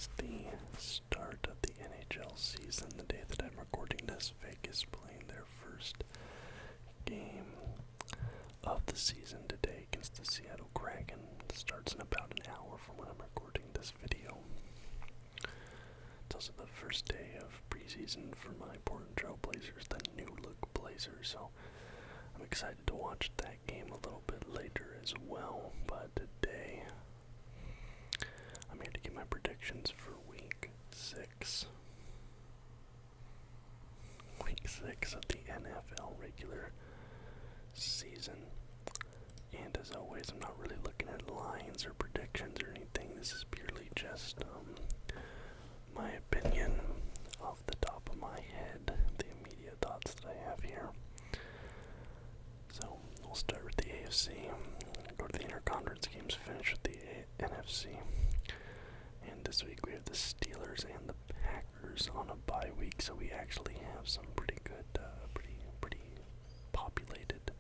is the start of the NHL season. The day that I'm recording this, Vegas playing their first game of the season today against the Seattle Kraken. It starts in about an hour from when I'm recording this video. It's also the first day of preseason for my Portland Trail Blazers, the new look Blazers, so I'm excited to watch that game a little bit later as well. But today, I'm here to give my predictions for Week 6. Week 6 of the NFL regular season. And as always, I'm not really looking at lines or predictions or anything. This is purely just my opinion off the top of my head, the immediate thoughts that I have here. So we'll start with the AFC, go to the Interconference games, finish with the NFC. And this week we have the Steelers and the Packers on a bye week, so we actually have some pretty good, pretty populated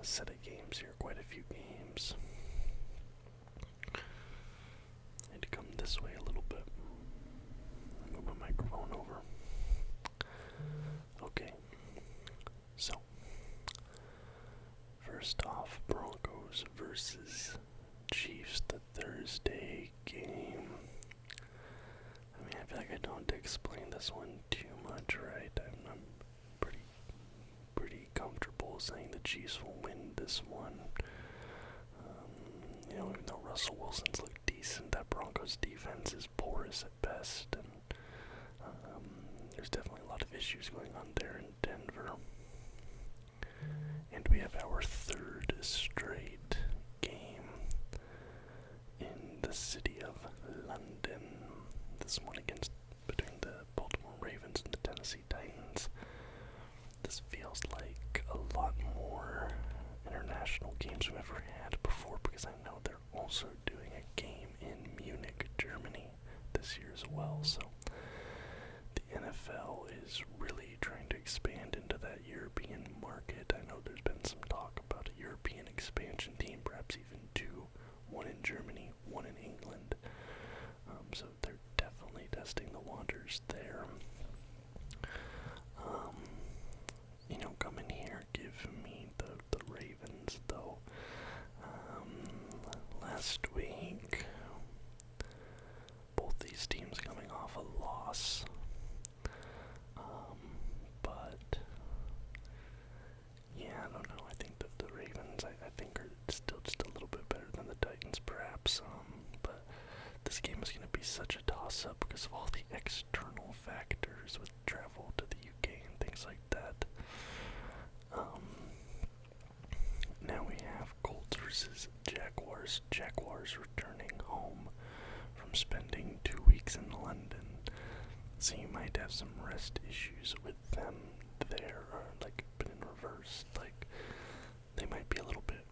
set of games here, quite a few games. I need to come this way a little bit. Move my microphone over. Okay, so first off, Broncos versus Chiefs, the Thursday game. I mean, I feel like I don't have to explain this one too much, right? I'm pretty comfortable saying the Chiefs will win this one. Even though Russell Wilson's looked decent, that Broncos defense is porous at best, and there's definitely a lot of issues going on there in Denver. And we have our third straight game in the city of London. This one between the Baltimore Ravens and the Tennessee Titans. This feels like a lot more international games we've ever had before, because I know they're also doing a game in Munich, Germany this year as well. So the NFL is really trying to expand into that European market. I know there's been some talk about a European expansion team, perhaps even two, one in Germany, one in England. So they're definitely testing the waters there. Come in here, give me the Ravens, though. Last week, both these teams coming off a loss. But, yeah, I don't know. I think that the Ravens, I think, are still just a little bit better than the Titans, perhaps. But this game is going to be such a toss-up because of all the external factors with travel to the UK and things like that. Now we have Colts versus Jaguars. Jaguars returning home from spending 2 weeks in London. So you might have some rest issues with them there, but in reverse. They might be a little bit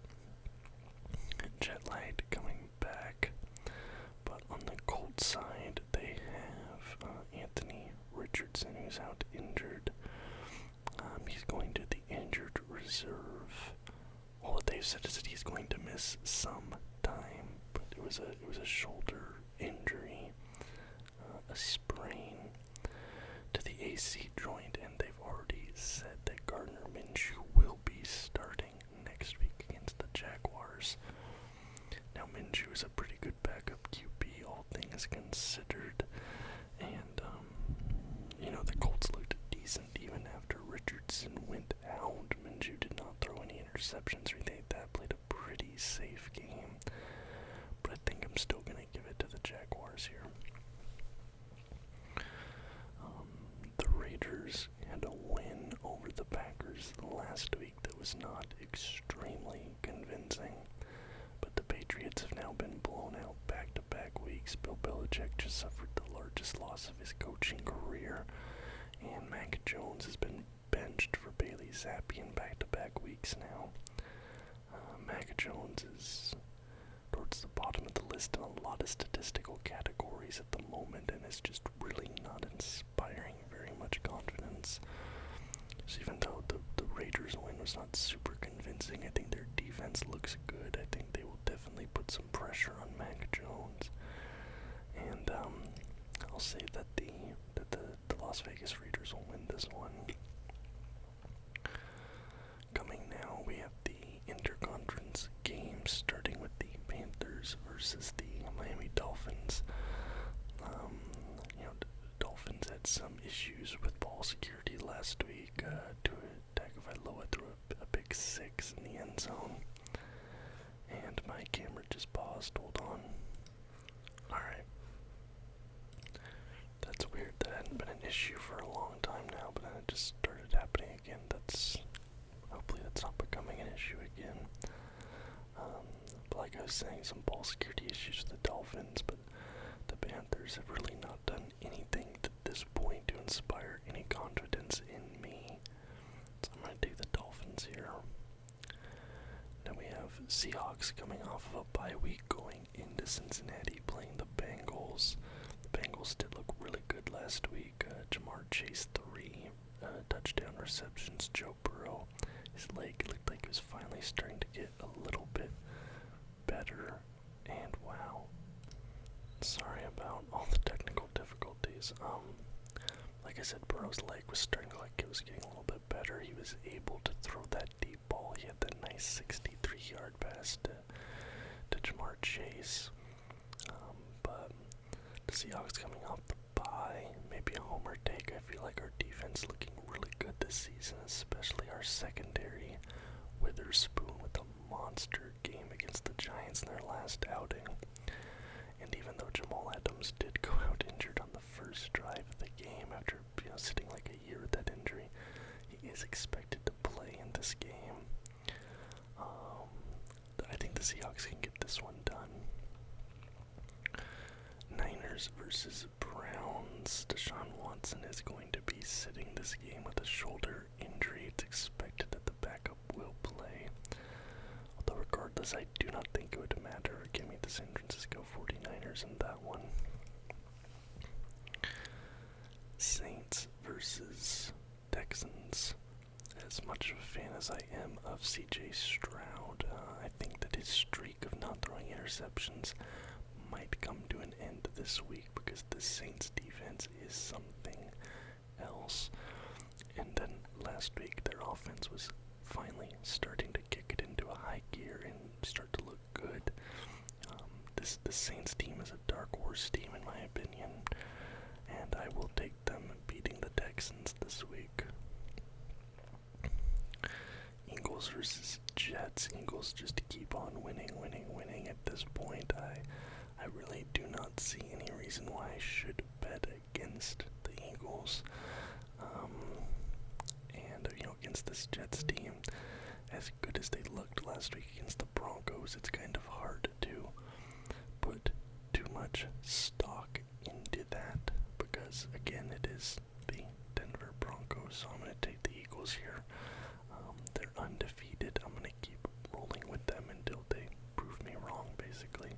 jet-lagged coming back. But on the Colts side, they have Anthony Richardson, who's out injured. He's going to the injured reserve. All that they've said is that he's going to miss some time, but it was a shoulder injury, a sprain to the AC joint, and they've already said that Gardner Minshew will be starting next week against the Jaguars. Now Minshew is a pretty good backup QB, all things considered, and the Colts looked decent even after Richardson went out. Minshew did not throw any interceptions or anything like that, played a pretty safe game, but I think I'm still going to give it to the Jaguars here. The Raiders had a win over the Packers last week that was not extremely convincing, but the Patriots have now been blown out back-to-back weeks. Bill Belichick just suffered the largest loss of his coaching career, and Mac Jones has been benched for Bailey Zappi in back-to-back weeks now. Mac Jones is towards the bottom of the list in a lot of statistical categories at the moment, and is just really not inspiring very much confidence. So even though the Raiders win was not super convincing, I think their defense looks good. I think they will definitely put some pressure on Mac Jones. And say that the Las Vegas Raiders will win this one. Coming now, we have the Interconference games, starting with the Panthers versus the Miami Dolphins. Dolphins had some issues with ball security last week. Tagovailoa threw a big 6 in the end zone. And my camera just paused. Hold on. Alright. That's weird. That hadn't been an issue for a long time now, but then it just started happening again. Hopefully that's not becoming an issue again. But like I was saying, some ball security issues with the Dolphins, but the Panthers have really not done anything to this point to inspire any confidence in me. So I'm going to take the Dolphins here. Then we have Seahawks coming off of a bye week going into Cincinnati playing the Bengals. The Bengals did look really good last week. Jamar Chase 3 touchdown receptions. Joe Burrow, his leg looked like it was finally starting to get a little bit better. And wow, sorry about all the technical difficulties. Like I said, Burrow's leg was starting to look like it was getting a little bit better. He was able to throw that deep ball. He had that nice 63-yard pass to Jamar Chase. But the Seahawks coming off the bye, maybe a homer take. I feel like our defense looking really good this season, especially our secondary. Witherspoon with a monster game against the Giants in their last outing. And even though Jamal Adams did go out injured on the first drive of the game after sitting like a year with that injury, he is expected to play in this game. I think the Seahawks can get this one done. Niners versus Browns. Deshaun Watson is going to be sitting this game with a shoulder injury. It's expected that the backup will play. Although regardless, I do not think it would matter. Give me the San Francisco 49ers in that one. Saints versus Texans. As much of a fan as I am of CJ Stroud, I think that his streak of not throwing interceptions might come to an end this week because the Saints defense is something else. And then last week their offense was finally starting to kick it into a high gear and start to look good. The Saints team is a dark horse team in my opinion, and I will take them beating the Texans this week. Eagles versus Jets. Eagles just keep on winning at this point. I really do not see any reason why I should bet against the Eagles. And against this Jets team, as good as they looked last week against the Broncos, it's kind of hard to put too much stock into that because, again, it is the Denver Broncos, so I'm going to take the Eagles here. They're undefeated. I'm going to keep rolling with them until they prove me wrong, basically.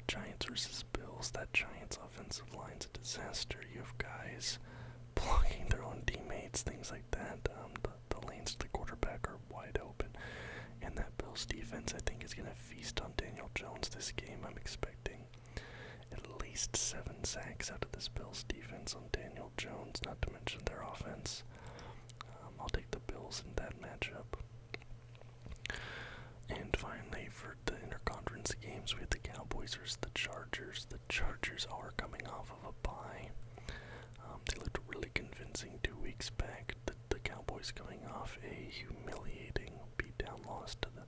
Giants versus Bills. That Giants offensive line's a disaster. You have guys blocking their own teammates, things like that. The lanes to the quarterback are wide open. And that Bills defense, I think, is going to feast on Daniel Jones this game. I'm expecting at least 7 sacks out of this Bills defense on Daniel Jones, not to mention their offense. I'll take the Bills in that matchup. And finally, for the Interconference games, we have the Cowboys versus the Chargers. The Chargers are coming off of a bye. They looked really convincing 2 weeks back. The Cowboys coming off a humiliating beatdown loss to the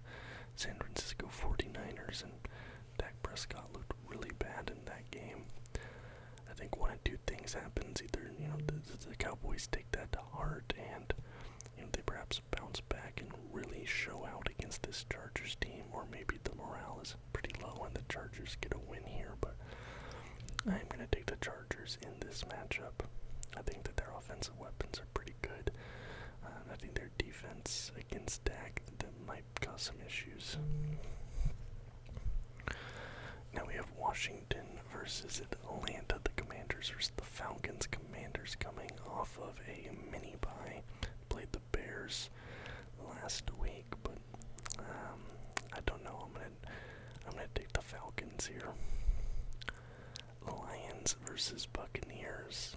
San Francisco 49ers, and Dak Prescott looked really bad in that game. I think one of two things happens. Either, the Cowboys take that to heart and they perhaps bounce back and really show out against this Chargers team, or maybe the morale is pretty low and the Chargers get a win here, but I'm going to take the Chargers in this matchup. I think that their offensive weapons are pretty good. I think their defense against Dak that might cause some issues. Now we have Washington versus Atlanta, the Commanders versus the Falcons. Commanders coming off of a mini bye. Played the Bears last week, but I don't know. I'm gonna take the Falcons here. Lions versus Buccaneers.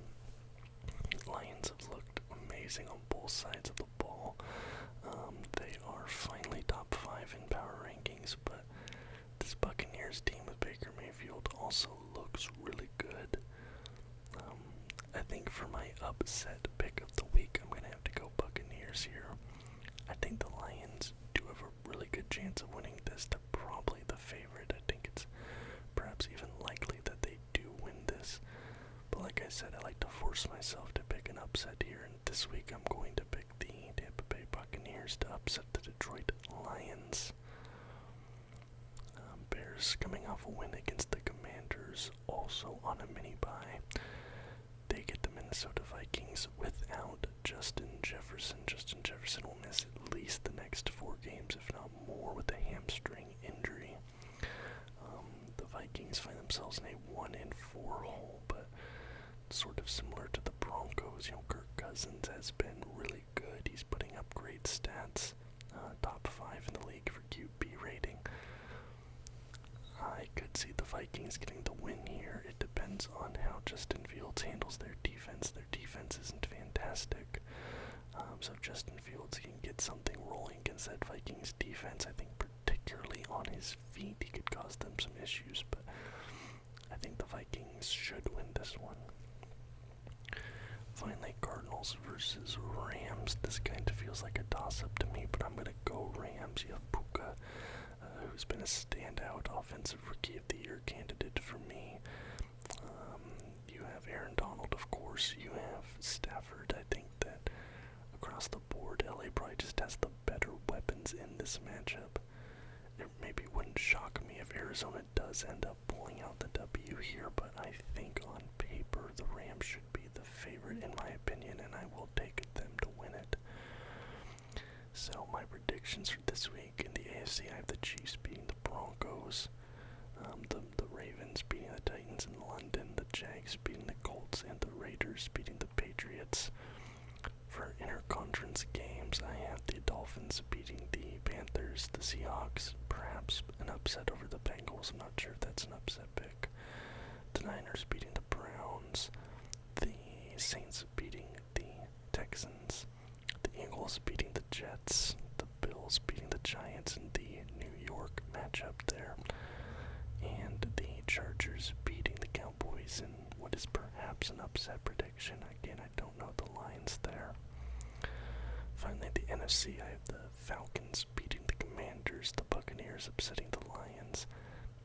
Lions have looked amazing on both sides of the ball. They are finally top 5 in power rankings, but this Buccaneers team with Baker Mayfield also looks really good. I think for my upset pick of the week, I'm going to have to go Buccaneers here. I think the Lions do have a really good chance of winning this. They're probably the favorite. I think it's perhaps even likely that they do win this. But like I said, I like to force myself to pick an upset here, and this week I'm going to pick the Tampa Bay Buccaneers to upset the Detroit Lions. Bears coming off a win against the Commanders, also on a mini bye. They get the Minnesota Vikings without Justin Jefferson. Justin Jefferson will miss at least the next 4 games, if not more, with a hamstring injury. The Vikings find themselves in a 1-4 hole, but sort of similar to the Broncos. Kirk Cousins has been really good. He's putting up great stats. Top 5 in the league for QB rating. I could see the Vikings getting the win here. It depends on how Justin Fields handles their defense. Their defense isn't fantastic. So if Justin Fields can get something rolling against that Vikings defense, I think particularly on his feet, he could cause them some issues. But I think the Vikings should win this one. Finally, Cardinals versus Rams. This kind of feels like a toss-up to me, but I'm going to go Rams. You have Puka, who's been a standout offensive rookie of the year candidate for me. You have Aaron Donald, of course. You have Stafford. I think that across the board, LA probably just has the better weapons in this matchup. It maybe wouldn't shock me if Arizona does end up pulling out the W here, but I think on paper the Rams should be the favorite in my opinion, and I will take them to win it. So my predictions for this week in the AFC, I have the Chiefs beating the Broncos, the Ravens beating the Titans in London, the Jags beating the Colts, and the Raiders beating the Patriots. For interconference games, I have the Dolphins beating the Panthers, the Seahawks, perhaps an upset over the Bengals. I'm not sure if that's an upset pick. The Niners beating the Browns, the Saints beating the Texans, the Eagles beating the Jets, the Bills beating the Giants in the New York matchup there, and the Chargers beating the Cowboys in what is perhaps an upset prediction. Again, I don't know the lines there. Finally, the NFC, I have the Falcons beating the Commanders, the Buccaneers upsetting the Lions,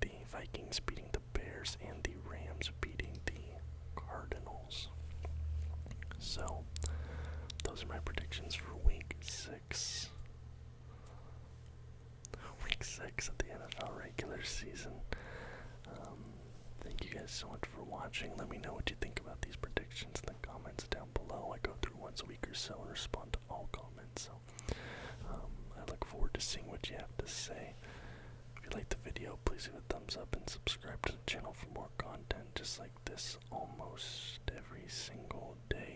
the Vikings beating the Bears, and the Rams beating the Cardinals. So, those are my predictions for Week 6. Week 6 of the NFL regular season. Thank you guys so much for watching. Let me know what you think about these predictions in the comments down below. I go through once a week or so and respond to all comments. So, I look forward to seeing what you have to say. If you liked the video, please give a thumbs up and subscribe to the channel for more content just like this almost every single day.